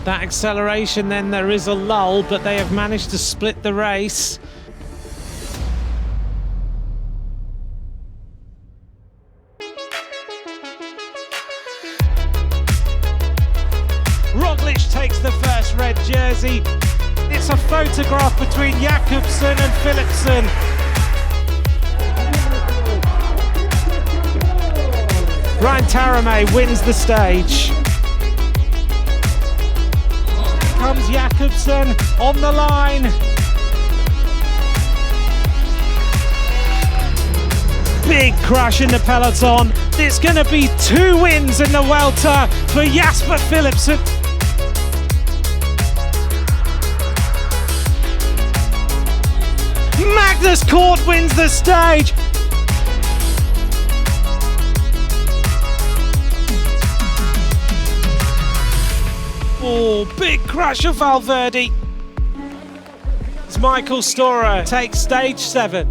That acceleration, then there is a lull, but they have managed to split the race. Roglic takes the first red jersey. It's a photograph between Jakobsen and Philipsen. Brian Taramay wins the stage. Comes Jakobsen on the line. Big crash in the peloton. There's going to be 2 wins in the Vuelta for Jasper Philipsen. Magnus Cort wins the stage. Oh, big crash of Valverde. It's Michael Storer takes stage 7.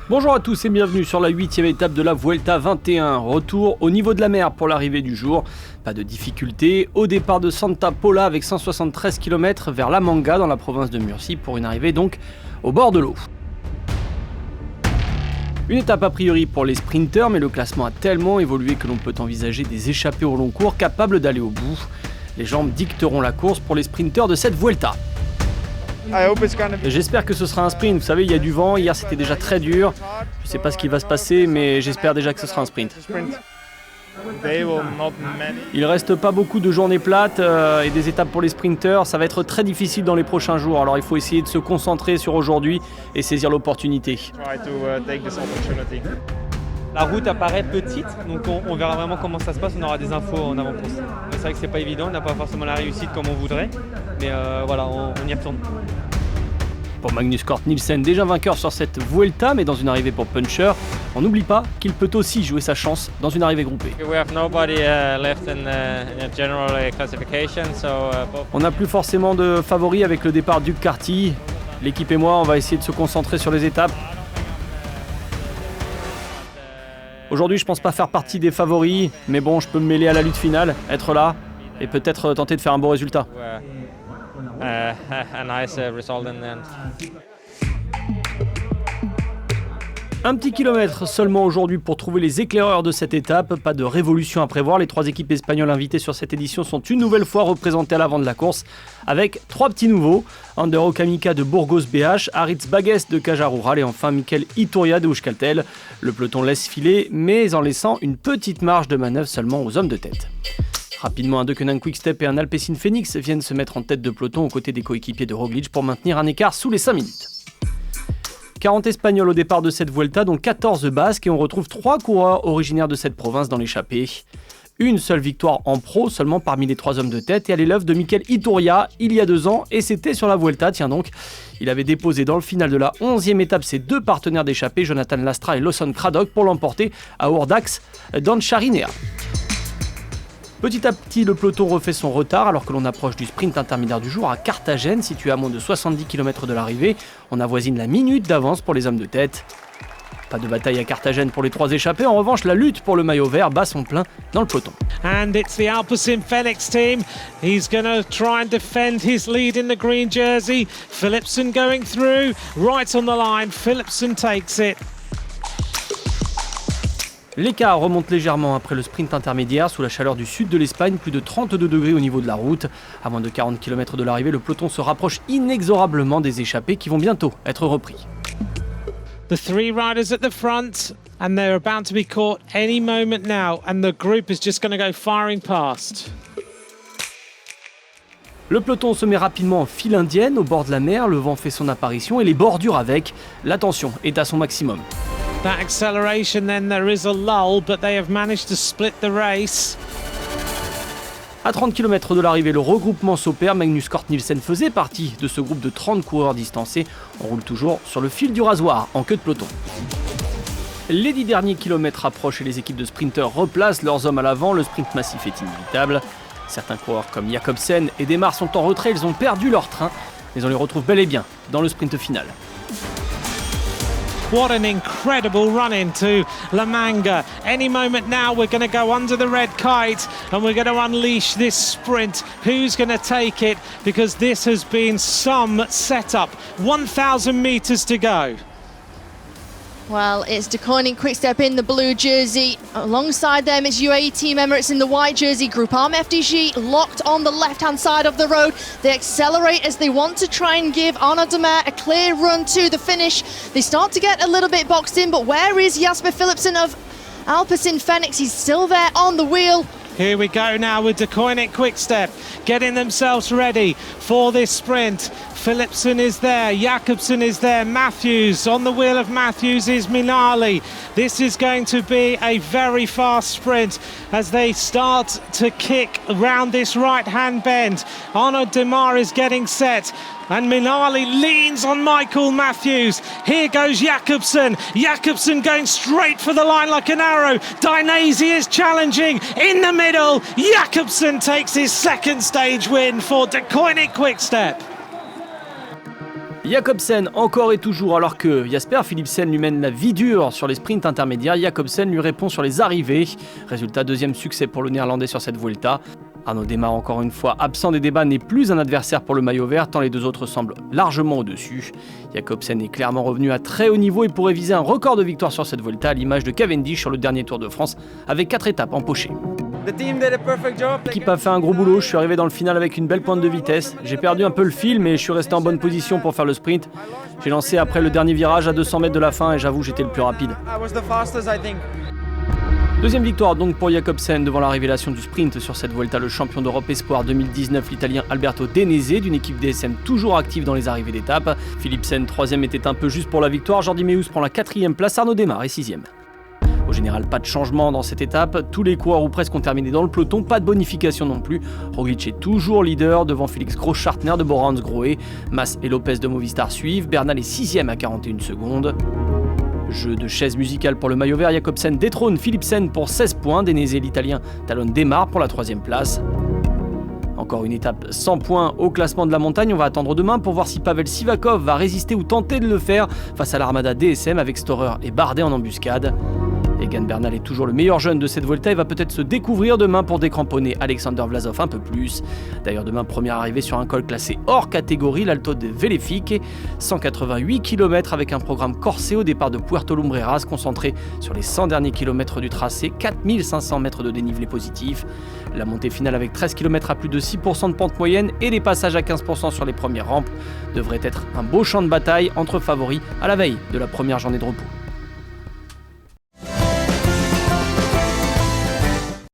Bonjour à tous et bienvenue sur la 8e étape de la Vuelta 21. Retour au niveau de la mer pour l'arrivée du jour. Pas de difficulté au départ de Santa Pola avec 173 km vers La Manga dans la province de Murcie pour une arrivée donc au bord de l'eau. Une étape a priori pour les sprinters, mais le classement a tellement évolué que l'on peut envisager des échappées au long cours capables d'aller au bout. Les jambes dicteront la course pour les sprinters de cette Vuelta. J'espère que ce sera un sprint, vous savez il y a du vent, hier c'était déjà très dur. Je sais pas ce qui va se passer mais j'espère déjà que ce sera un sprint. Il reste pas beaucoup de journées plates et des étapes pour les sprinters, ça va être très difficile dans les prochains jours, alors il faut essayer de se concentrer sur aujourd'hui et saisir l'opportunité. La route apparaît petite, donc on verra vraiment comment ça se passe, on aura des infos en avant-course. C'est vrai que c'est pas évident, on n'a pas forcément la réussite comme on voudrait, mais voilà, on y retourne. Pour Magnus Cort Nielsen, déjà vainqueur sur cette Vuelta, mais dans une arrivée pour Puncher, on n'oublie pas qu'il peut aussi jouer sa chance dans une arrivée groupée. On n'a plus forcément de favoris avec le départ d'Hug Carty. L'équipe et moi, on va essayer de se concentrer sur les étapes. Aujourd'hui, je pense pas faire partie des favoris, mais bon, je peux me mêler à la lutte finale, être là et peut-être tenter de faire un bon résultat. Un petit kilomètre seulement aujourd'hui pour trouver les éclaireurs de cette étape. Pas de révolution à prévoir. Les 3 équipes espagnoles invitées sur cette édition sont une nouvelle fois représentées à l'avant de la course avec 3 petits nouveaux. Ander Kamika de Burgos BH, Aritz Bagues de Caja Rural et enfin Mikel Iturria de Euskaltel. Le peloton laisse filer mais en laissant une petite marge de manœuvre seulement aux hommes de tête. Rapidement, un Deceuninck Quick-Step et un Alpecin Phoenix viennent se mettre en tête de peloton aux côtés des coéquipiers de Roglic pour maintenir un écart sous les 5 minutes. 40 Espagnols au départ de cette Vuelta, dont 14 Basques, et on retrouve 3 coureurs originaires de cette province dans l'échappée. Une seule victoire en pro seulement parmi les 3 hommes de tête et à l'élève de Mikel Iturria il y a 2 ans et c'était sur la Vuelta, tiens donc. Il avait déposé dans le final de la 11e étape ses 2 partenaires d'échappée, Jonathan Lastra et Lawson Craddock, pour l'emporter à Urdax dans Charinea. Petit à petit, le peloton refait son retard alors que l'on approche du sprint intermédiaire du jour à Carthagène, situé à moins de 70 km de l'arrivée. On avoisine la minute d'avance pour les hommes de tête. Pas de bataille à Carthagène pour les 3 échappés, en revanche la lutte pour le maillot vert bat son plein dans le peloton. And it's the Alpecin Phoenix team. He's going to try and defend his lead in the green jersey. Philipsen going through, right on the line. Philipsen takes it. L'écart remonte légèrement après le sprint intermédiaire sous la chaleur du sud de l'Espagne, plus de 32 degrés au niveau de la route. À moins de 40 km de l'arrivée, le peloton se rapproche inexorablement des échappés qui vont bientôt être repris. The 3 riders at the front and they're about to be caught any moment now and the group is just going to go firing past. Le peloton se met rapidement en file indienne au bord de la mer, le vent fait son apparition et les bordures avec. La tension est à son maximum. That acceleration, then there is a lull, but they have managed to split the race. À 30 km de l'arrivée, le regroupement s'opère. Magnus Cort Nielsen faisait partie de ce groupe de 30 coureurs distancés. On roule toujours sur le fil du rasoir en queue de peloton. Les 10 derniers kilomètres approchent et les équipes de sprinteurs replacent leurs hommes à l'avant. Le sprint massif est inévitable. Certains coureurs comme Jakobsen et Demar sont en retrait. Ils ont perdu leur train, mais on les retrouve bel et bien dans le sprint final. What an incredible run into La Manga. Any moment now we're going to go under the red kite and we're going to unleash this sprint. Who's going to take it? Because this has been some setup. 1,000 metres to go. Well, it's De Koning Quick-Step in the blue jersey. Alongside them, it's UAE Team Emirates in the white jersey. Groupama FDJ locked on the left-hand side of the road. They accelerate as they want to try and give Arnaud Démare a clear run to the finish. They start to get a little bit boxed in, but where is Jasper Philipsen of Alpecin Fenix? He's still there on the wheel. Here we go now with De Koning Quick-Step getting themselves ready for this sprint. Philipsen is there, Jakobsen is there, Matthews, on the wheel of Matthews is Minali. This is going to be a very fast sprint as they start to kick around this right-hand bend. Arnaud Démare is getting set and Minali leans on Michael Matthews. Here goes Jakobsen. Jakobsen going straight for the line like an arrow. Dainese is challenging in the middle. Jakobsen takes his second stage win for De Koning Quick-Step. Jakobsen encore et toujours, alors que Jasper Philipsen lui mène la vie dure sur les sprints intermédiaires, Jakobsen lui répond sur les arrivées. Résultat, deuxième succès pour le néerlandais sur cette Vuelta. Arnaud Démare, encore une fois absent des débats, n'est plus un adversaire pour le maillot vert, tant les deux autres semblent largement au-dessus. Jakobsen est clairement revenu à très haut niveau et pourrait viser un record de victoire sur cette Vuelta, à l'image de Cavendish sur le dernier Tour de France, avec 4 étapes empochées. L'équipe a fait un gros boulot, je suis arrivé dans le final avec une belle pointe de vitesse. J'ai perdu un peu le fil, mais je suis resté en bonne position pour faire le sprint. J'ai lancé après le dernier virage à 200 mètres de la fin et j'avoue j'étais le plus rapide. Deuxième victoire donc pour Jakobsen devant la révélation du sprint sur cette Vuelta, le champion d'Europe Espoir 2019, l'Italien Alberto Dainese, d'une équipe DSM toujours active dans les arrivées d'étape. Philipsen, troisième, était un peu juste pour la victoire. Jordi Meeus prend la 4e place, Arnaud Démare est 6e. Au général, pas de changement dans cette étape. Tous les coureurs ou presque ont terminé dans le peloton, pas de bonification non plus. Roglic est toujours leader devant Félix Großschartner de Bora-Hansgrohe. Mas et Lopez de Movistar suivent. Bernal est 6e à 41 secondes. Jeu de chaise musicale pour le maillot vert, Jakobsen détrône Philipsen pour 16 points. Dainese, l'Italien, talonne Démare pour la 3e place. Encore une étape sans points au classement de la montagne. On va attendre demain pour voir si Pavel Sivakov va résister ou tenter de le faire face à l'armada DSM avec Storer et Bardet en embuscade. Egan Bernal est toujours le meilleur jeune de cette Vuelta et va peut-être se découvrir demain pour décramponner Alexander Vlasov un peu plus. D'ailleurs demain, première arrivée sur un col classé hors catégorie, l'Alto de Velefik. 188 km avec un programme corsé au départ de Puerto Lumbreras, concentré sur les 100 derniers kilomètres du tracé, 4500 mètres de dénivelé positif. La montée finale avec 13 km à plus de 6% de pente moyenne et des passages à 15% sur les premières rampes devrait être un beau champ de bataille entre favoris à la veille de la première journée de repos.